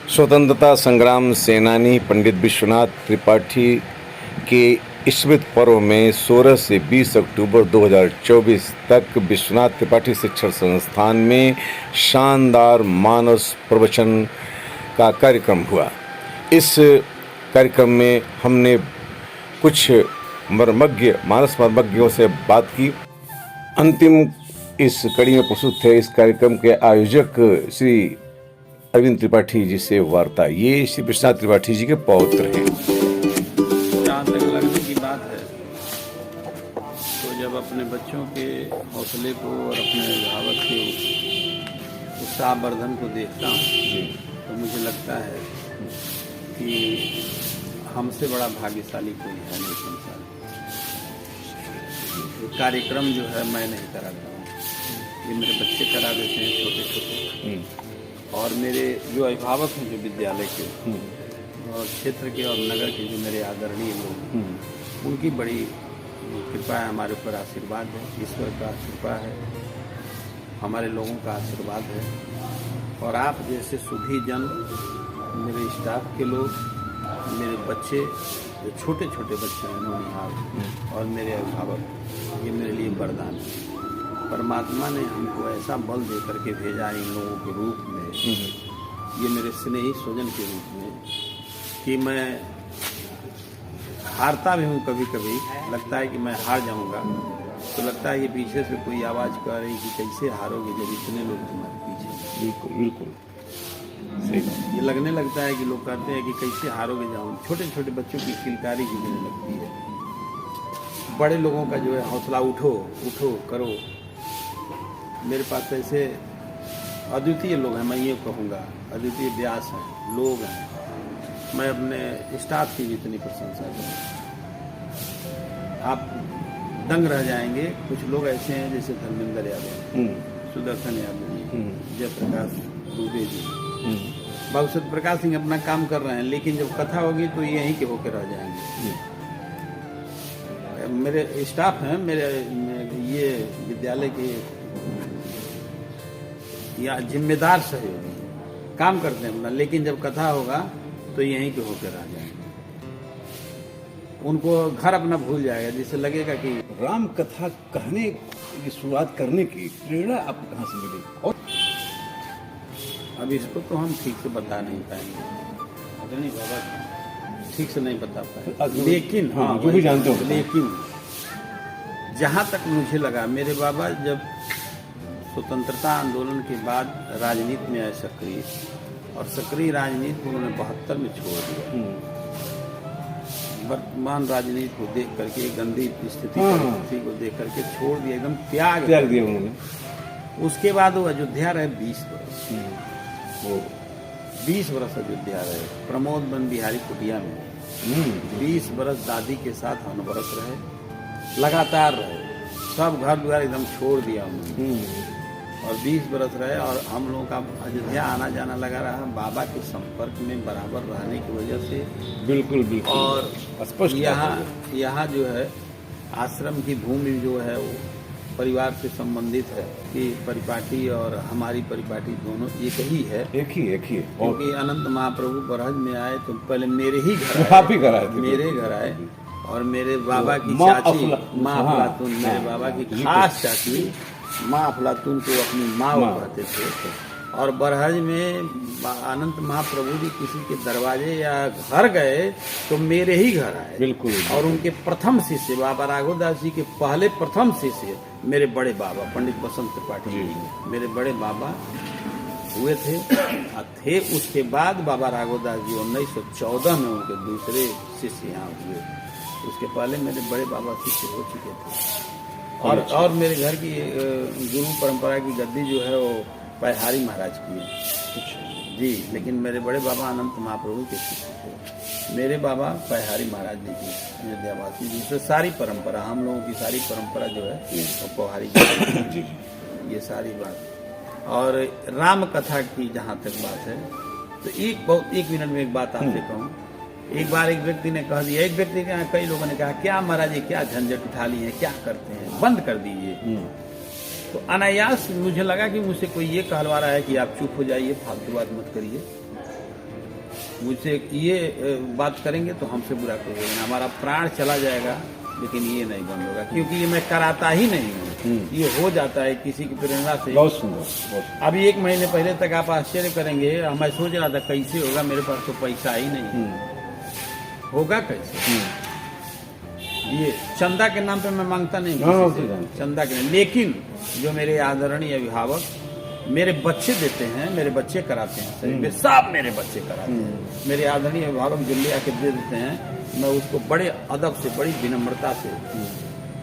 स्वतंत्रता संग्राम सेनानी पंडित विश्वनाथ त्रिपाठी के स्मृति पर्व में 16 से 20 अक्टूबर 2024 तक विश्वनाथ त्रिपाठी शिक्षण संस्थान में शानदार मानस प्रवचन का कार्यक्रम हुआ। इस कार्यक्रम में हमने कुछ मानस मर्मज्ञों से बात की। अंतिम इस कड़ी में प्रस्तुत थे इस कार्यक्रम के आयोजक श्री अरविंद त्रिपाठी जी से वार्ता। ये श्री विश्वनाथ त्रिपाठी जी के पौत्र हैं। जहाँ तक लगने की बात है तो जब अपने बच्चों के हौसले को और अपने अभिभावक के उत्साहवर्धन को देखता हूँ तो मुझे लगता है कि हमसे बड़ा भाग्यशाली कोई है नहीं संसार में। कार्यक्रम जो है मैं नहीं कराता हूँ, ये मेरे बच्चे करा देते हैं छोटे छोटे। और मेरे जो अभिभावक हैं जो विद्यालय के और क्षेत्र के और नगर के जो मेरे आदरणीय लोग, उनकी बड़ी कृपा है, हमारे ऊपर आशीर्वाद है, ईश्वर का कृपा है, हमारे लोगों का आशीर्वाद है। और आप जैसे सुधी जन, मेरे स्टाफ के लोग, मेरे बच्चे जो छोटे छोटे बच्चे हैं नौनिहाल और मेरे अभिभावक, ये मेरे लिए वरदान है। परमात्मा ने हमको ऐसा बल दे करके भेजा इन लोगों के रूप में, ये मेरे स्नेही स्वजन के रूप में, कि मैं हारता भी हूँ कभी कभी। लगता है कि मैं हार जाऊँगा तो लगता है कि पीछे से कोई आवाज़ कर रही कि कैसे हारोगे जब इतने लोग तुम्हारे पीछे। बिल्कुल बिल्कुल सही। ये लगने लगता है कि लोग कहते हैं कि कैसे हारोगे जाऊँ। छोटे छोटे बच्चों की किलकारी भी मुझे लगती है। बड़े लोगों का जो है हौसला, उठो उठो करो। मेरे पास ऐसे अद्वितीय लोग हैं, मैं ये कहूँगा अद्वितीय व्यास हैं, लोग हैं। मैं अपने स्टाफ की भी इतनी प्रशंसा करूँ, आप दंग रह जाएंगे। कुछ लोग ऐसे हैं जैसे धर्मेंद्र यादव, सुदर्शन यादव जी, जयप्रकाश दुबे जी, भगवत प्रकाश सिंह अपना काम कर रहे हैं, लेकिन जब कथा होगी तो यहीं के होकर रह जाएंगे। मेरे स्टाफ हैं, मेरे ये विद्यालय के या जिम्मेदार सहयोगी काम करते हैं अपना, लेकिन जब कथा होगा तो यहीं के होकर रह जाएंगे। उनको घर अपना भूल जाएगा, जिससे लगेगा कि राम कथा कहने की शुरुआत करने की प्रेरणा आपको कहाँ से मिली? और अब इसको तो हम ठीक से बता नहीं पाएंगे, अग्रणी बाबा ठीक से नहीं बता पाए, लेकिन हाँ, जो भी जानते हो। लेकिन जहाँ तक मुझे लगा, मेरे बाबा जब स्वतंत्रता आंदोलन के बाद राजनीति में आए सक्रिय, और सक्रिय राजनीति उन्होंने 72 में छोड़ दिया। वर्तमान राजनीति को देख करके, गंदी स्थिति को देख करके छोड़ दिया, एकदम त्याग दिया उन्होंने। उसके बाद वो अयोध्या रहे 20 वर्ष। वो 20 वर्ष अयोध्या रहे, प्रमोद बन बिहारी कुटिया में 20 वर्ष दादी के साथ अनवरत रहे, लगातार रहे, सब घर द्वार एकदम छोड़ दिया उन्होंने और 20 बरस रहे। और हम लोगों का अयोध्या आना जाना लगा रहा, बाबा के संपर्क में बराबर रहने की वजह से। बिल्कुल बिल्कुल। और स्पष्ट यहाँ जो है आश्रम की भूमि जो है वो परिवार से संबंधित है, कि परिपाटी और हमारी परिपाटी दोनों एक ही है। एक ही है। क्योंकि अनंत महाप्रभु बरहज में आए तो पहले मेरे ही घर आप ही घर आए थे। मेरे घर आए, और मेरे बाबा की चाची माँ अफलातून, मेरे बाबा की खास चाची माँ अफलातून को अपनी माँ कहते थे। और बरहज में अनंत महाप्रभु जी किसी के दरवाजे या घर गए तो मेरे ही घर आए। बिल्कुल। और उनके प्रथम शिष्य बाबा राघवदास जी के पहले प्रथम शिष्य मेरे बड़े बाबा पंडित बसंत त्रिपाठी जी मेरे बड़े बाबा हुए थे। उसके बाद बाबा राघवदास जी 1914 में उनके दूसरे शिष्य यहाँ हुए। उसके पहले मेरे बड़े बाबा शिष्य हो चुके थे। और मेरे घर की गुरु परंपरा की गद्दी जो है वो पैहारी महाराज की है जी, लेकिन मेरे बड़े बाबा अनंत महाप्रभु के शिष्य थे। मेरे बाबा पैहारी महाराज जी की अयोध्यावासी, जिससे सारी परंपरा, हम लोगों की सारी परंपरा जो है वो पौहारी जी, ये सारी बात। और राम कथा की जहाँ तक बात है तो एक मिनट में एक बात आपसे कहूँ। एक बार एक व्यक्ति ने कह दिया, एक व्यक्ति ने, कई लोगों ने कहा, क्या महाराज ये क्या झंझट उठा लिए हैं, क्या करते हैं, बंद कर दीजिए। तो अनायास मुझे लगा कि मुझसे कोई ये कहलवा रहा है कि आप चुप हो जाइए, फालतू बात मत करिए। मुझसे ये बात करेंगे तो हमसे बुरा करेंगे, हमारा प्राण चला जाएगा लेकिन ये नहीं बंद होगा, क्योंकि ये मैं कराता ही नहीं हूँ, ये हो जाता है किसी की प्रेरणा से। बहुत सुंदर, बहुत अभी 1 महीने पहले तक आप आश्चर्य करेंगे, मैं सोच रहा था कैसे होगा, मेरे पास तो पैसा ही नहीं, होगा कैसे? ये चंदा के नाम पे मैं मांगता नहीं हाँ, किसी से, जानते हैं। चंदा के, लेकिन जो मेरे आदरणीय अभिभावक मेरे बच्चे देते हैं, मेरे बच्चे कराते हैं, सही में सब मेरे बच्चे कराते हैं, मेरे आदरणीय अभिभावक जो ले आके दे देते हैं, मैं उसको बड़े अदब से, बड़ी विनम्रता से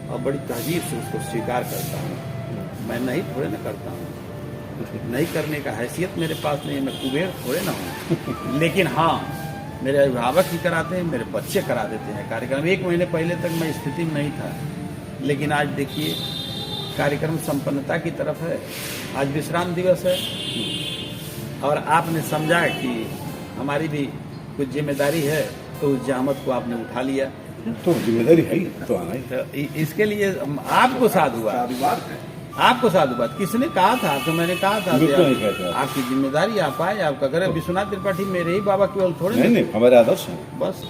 और बड़ी तहजीब से उसको स्वीकार करता हूँ। मैं नहीं थोड़े ना करता हूँ, नहीं करने का हैसियत मेरे पास नहीं है, मैं कुबेर थोड़े ना हूँ, लेकिन हाँ मेरे अभिभावक ही कराते हैं, मेरे बच्चे करा देते हैं कार्यक्रम। 1 महीने पहले तक मैं स्थिति में नहीं था, लेकिन आज देखिए कार्यक्रम संपन्नता की तरफ है। आज विश्राम दिवस है और आपने समझा कि हमारी भी कुछ जिम्मेदारी है, तो उस जहमत को आपने उठा लिया, तो जिम्मेदारी है ही, तो आना ही तो इसके लिए आपको साधुवाद, आपको साधुवाद। किसने कहा था? तो मैंने कहा था कि बिल्कुल नहीं कहते आप। आपकी जिम्मेदारी आप आए, आपका घर है। विश्वनाथ त्रिपाठी मेरे ही बाबा केवल थोड़े नहीं नहीं, हमारे आदर्श हैं बस,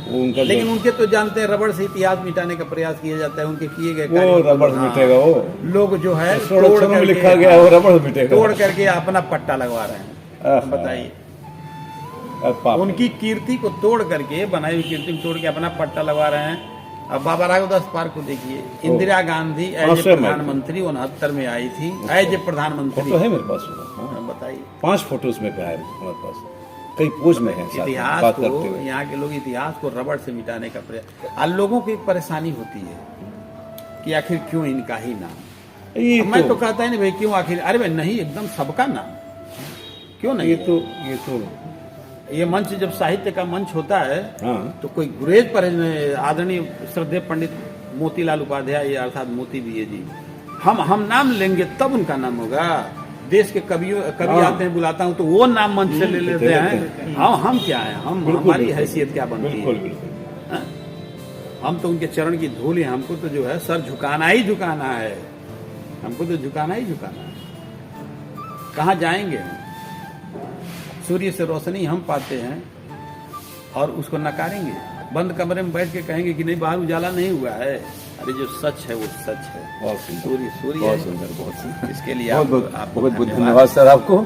वो, उनका लेकिन जो- उनके तो जानते हैं रबड़ से इतिहास मिटाने का प्रयास किया जाता है, उनके किए गए वो कार्यों को- रबड़ हाँ, मिटेगा, वो लोग जो है संरक्षण में लिखा गया है, वो रबड़ मिटेगा, तोड़ करके अपना पट्टा लगवा रहे हैं। आहा। बताइए, अब पाप है। उनकी कीर्ति को तोड़ करके, बनाई हुई कीर्ति को तोड़ के अपना पट्टा लगवा रहे हैं। अब बाबा राघवदास पार्क को देखिए, Indira Gandhi as a sir, प्रधानमंत्री 69 में आई थी, एज ए प्रधानमंत्री। फोटो है मेरे पास, हाँ। बताइए, 5 फोटोज में है हमारे पास, कई पोज में है साथ में, इतिहास बात को, करते हुए। यहाँ के लोग इतिहास को रबड़ से मिटाने का प्रयास। और लोगों की एक परेशानी होती है कि आखिर क्यों इनका ही नाम। ये मैं तो कहता ही नहीं भाई क्यों आखिर, अरे भाई नहीं, एकदम सबका नाम, क्यों नहीं? ये तो ये मंच जब साहित्य का मंच होता है, हाँ, तो कोई गुरेज पर आदरणीय श्रद्धेय पंडित मोतीलाल उपाध्याय अर्थात मोती भी जी, हम नाम लेंगे तब उनका नाम होगा। देश के कवि हाँ। आते हैं, बुलाता हूँ तो वो नाम मंच से ले लेते हैं। हम क्या है, हम बिल्कुल, हमारी बिल्कुल। हैसियत क्या बनती बिल्कुल है? बिल्कुल। हाँ? हम तो उनके चरण की धूल हैं, हमको तो जो है सर झुकाना ही झुकाना है, हमको तो झुकाना ही झुकाना है। कहाँ जाएंगे हम? सूर्य से रोशनी हम पाते हैं और उसको नकारेंगे, बंद कमरे में बैठ के कहेंगे कि नहीं बाहर उजाला नहीं हुआ है। अरे जो सच है वो सच है, बहुत सुंदर, सूर्य सूर्य बहुत है। सुंदर, बहुत सुंदर। इसके लिए बहुत आप बहुत बहुत धन्यवाद सर आपको।